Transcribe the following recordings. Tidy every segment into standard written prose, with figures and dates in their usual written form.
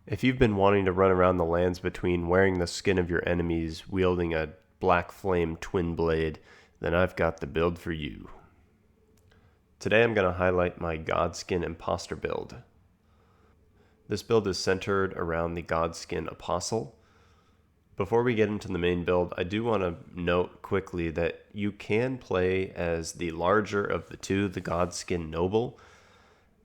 If you've been wanting to run around the lands between wearing the skin of your enemies, wielding a black flame twin blade, then I've got the build for you. Today I'm going to highlight my Godskin Impostor build. This build is centered around the Godskin Apostle. Before we get into the main build, I do want to note quickly that you can play as the larger of the two, the Godskin Noble.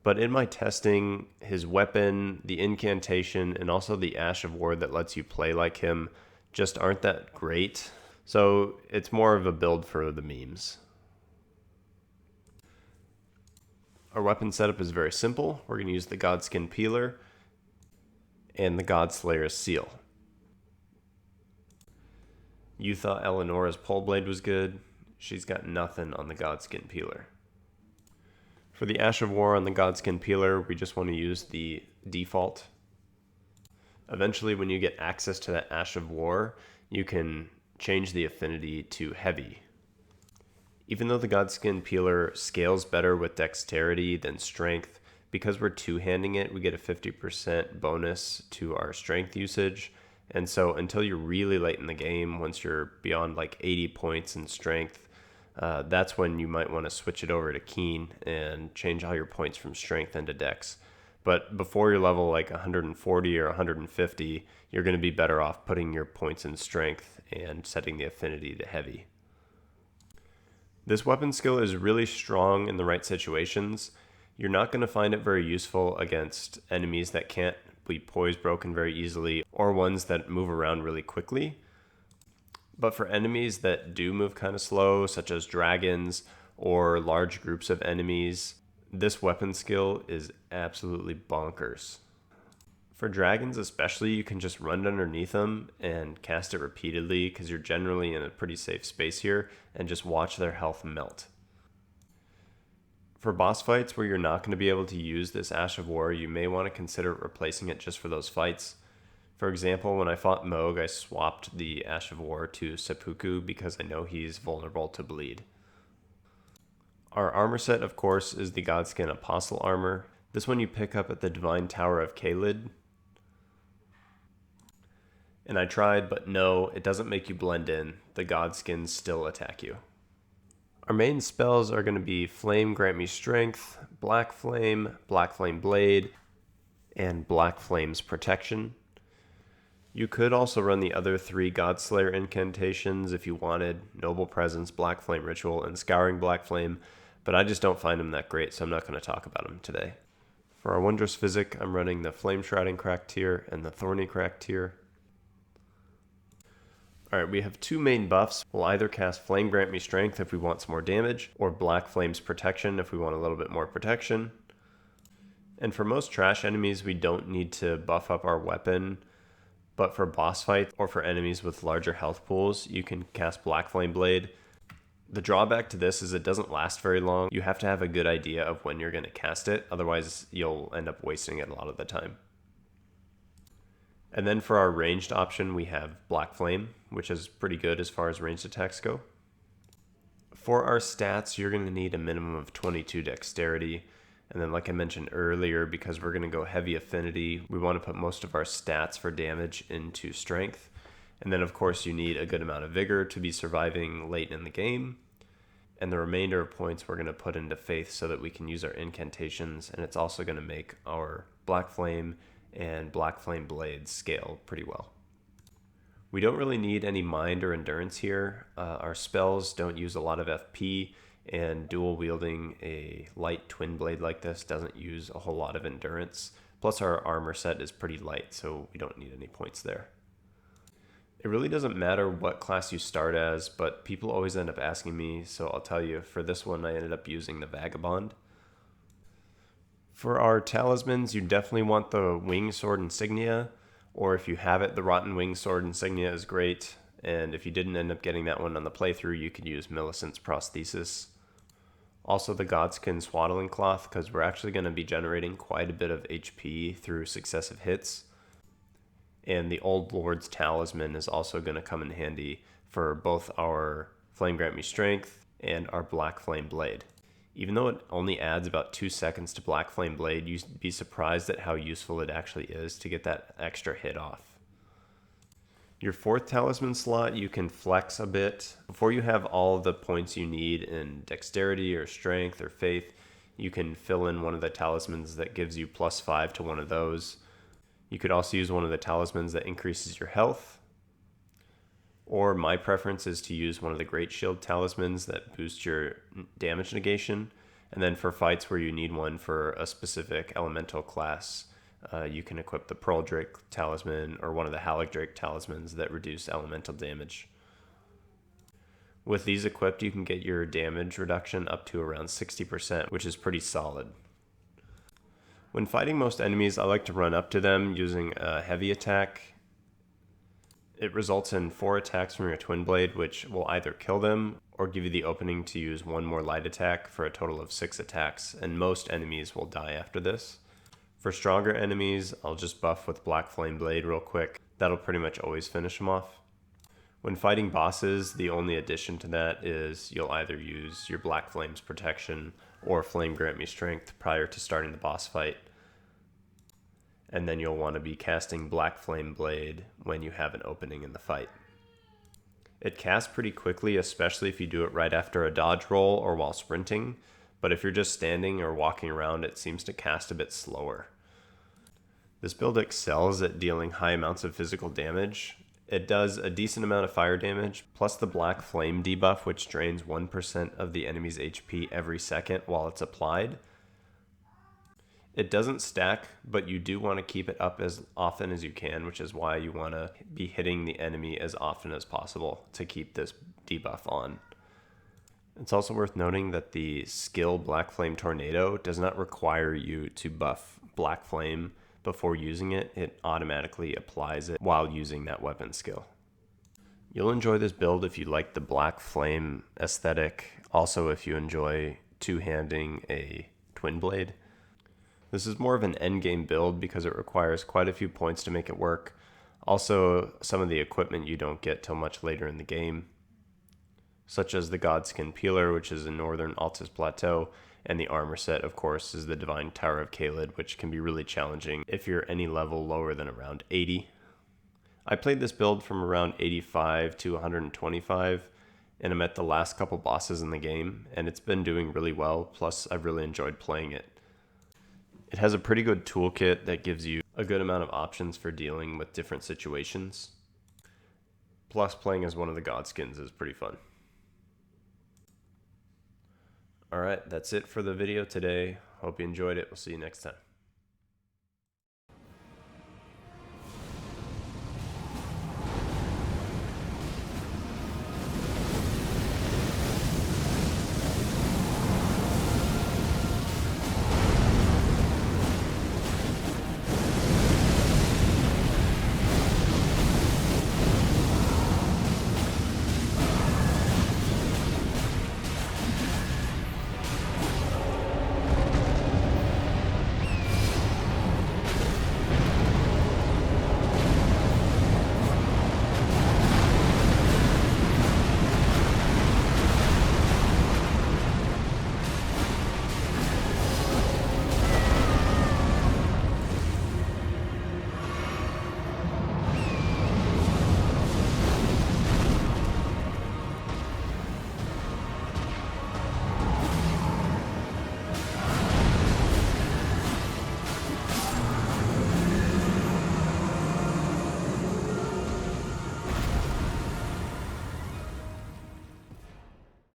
But in my testing, his weapon, the incantation, and also the Ash of War that lets you play like him just aren't that great. So it's more of a build for the memes. Our weapon setup is very simple. We're going to use the Godskin Peeler and the Godslayer's Seal. You thought Eleonora's pole blade was good. She's got nothing on the Godskin Peeler. For the Ash of War on the Godskin Peeler, we just want to use the default. Eventually, when you get access to that Ash of War, you can change the affinity to heavy. Even though the Godskin Peeler scales better with dexterity than strength, because we're two-handing it, we get a 50% bonus to our strength usage. And so until you're really late in the game, once you're beyond like 80 points in strength, that's when you might want to switch it over to Keen and change all your points from strength into dex. But before you're level like 140 or 150, you're going to be better off putting your points in strength and setting the affinity to heavy. This weapon skill is really strong in the right situations. You're not going to find it very useful against enemies that can't be poise broken very easily or ones that move around really quickly. But for enemies that do move kind of slow, such as dragons or large groups of enemies, this weapon skill is absolutely bonkers. For dragons especially, you can just run underneath them and cast it repeatedly because you're generally in a pretty safe space here and just watch their health melt. For boss fights where you're not going to be able to use this Ash of War, you may want to consider replacing it just for those fights. For example, when I fought Moog, I swapped the Ash of War to Seppuku because I know he's vulnerable to bleed. Our armor set, of course, is the Godskin Apostle armor. This one you pick up at the Divine Tower of Caelid. And I tried, but no, it doesn't make you blend in. The Godskins still attack you. Our main spells are going to be Flame Grant Me Strength, Black Flame Blade, and Black Flame's Protection. You could also run the other three Godslayer incantations if you wanted, Noble Presence, Black Flame Ritual, and Scouring Black Flame, but I just don't find them that great, so I'm not going to talk about them today. For our Wondrous Physic, I'm running the Flame Shrouding Crack tier and the Thorny Crack tier. Alright, we have two main buffs. We'll either cast Flame Grant Me Strength if we want some more damage, or Black Flame's Protection if we want a little bit more protection. And for most trash enemies, we don't need to buff up our weapon, but for boss fights or for enemies with larger health pools, you can cast Black Flame Blade. The drawback to this is it doesn't last very long. You have to have a good idea of when you're going to cast it, otherwise you'll end up wasting it a lot of the time. And then for our ranged option, we have Black Flame, which is pretty good as far as ranged attacks go. For our stats, you're going to need a minimum of 22 dexterity. And then like I mentioned earlier, because we're going to go heavy affinity, we want to put most of our stats for damage into strength. And then of course you need a good amount of vigor to be surviving late in the game. And the remainder of points we're going to put into faith so that we can use our incantations. And it's also going to make our Black Flame and Black Flame blades scale pretty well. We don't really need any mind or endurance here. Our spells don't use a lot of FP, and dual wielding a light twin blade like this doesn't use a whole lot of endurance. Plus our armor set is pretty light, so we don't need any points there. It really doesn't matter what class you start as, but people always end up asking me, so I'll tell you, for this one I ended up using the Vagabond. For our talismans, you definitely want the Wing Sword Insignia, or if you have it, the Rotten Wing Sword Insignia is great, and if you didn't end up getting that one on the playthrough, you could use Millicent's Prosthesis. Also the Godskin Swaddling Cloth, because we're actually going to be generating quite a bit of HP through successive hits. And the Old Lord's Talisman is also going to come in handy for both our Flame Grant Me Strength and our Black Flame Blade. Even though it only adds about 2 seconds to Black Flame Blade, you'd be surprised at how useful it actually is to get that extra hit off. Your 4th talisman slot, you can flex a bit. Before you have all the points you need in dexterity or strength or faith, you can fill in one of the talismans that gives you +5 to one of those. You could also use one of the talismans that increases your health. Or my preference is to use one of the Great Shield talismans that boost your damage negation. And then for fights where you need one for a specific elemental class, you can equip the Pearl Drake talisman or one of the Halleck Drake talismans that reduce elemental damage. With these equipped, you can get your damage reduction up to around 60%, which is pretty solid. When fighting most enemies, I like to run up to them using a heavy attack. It results in 4 attacks from your twin blade, which will either kill them or give you the opening to use 1 more light attack for a total of 6 attacks, and most enemies will die after this. For stronger enemies, I'll just buff with Black Flame Blade real quick. That'll pretty much always finish them off. When fighting bosses, the only addition to that is you'll either use your Black Flame's protection or Flame Grant Me Strength prior to starting the boss fight. And then you'll want to be casting Black Flame Blade when you have an opening in the fight. It casts pretty quickly, especially if you do it right after a dodge roll or while sprinting. But if you're just standing or walking around, it seems to cast a bit slower. This build excels at dealing high amounts of physical damage. It does a decent amount of fire damage, plus the Black Flame debuff, which drains 1% of the enemy's HP every second while it's applied. It doesn't stack, but you do want to keep it up as often as you can, which is why you want to be hitting the enemy as often as possible to keep this debuff on. It's also worth noting that the skill Black Flame Tornado does not require you to buff Black Flame before using it. It automatically applies it while using that weapon skill. You'll enjoy this build if you like the Black Flame aesthetic. Also, if you enjoy two-handing a twin blade. This is more of an endgame build because it requires quite a few points to make it work. Also, some of the equipment you don't get till much later in the game, such as the Godskin Peeler, which is in Northern Altus Plateau, and the armor set, of course, is the Divine Tower of Caelid, which can be really challenging if you're any level lower than around 80. I played this build from around 85 to 125, and I'm at the last couple bosses in the game, and it's been doing really well, plus I've really enjoyed playing it. It has a pretty good toolkit that gives you a good amount of options for dealing with different situations. Plus, playing as one of the Godskins is pretty fun. Alright, that's it for the video today. Hope you enjoyed it. We'll see you next time.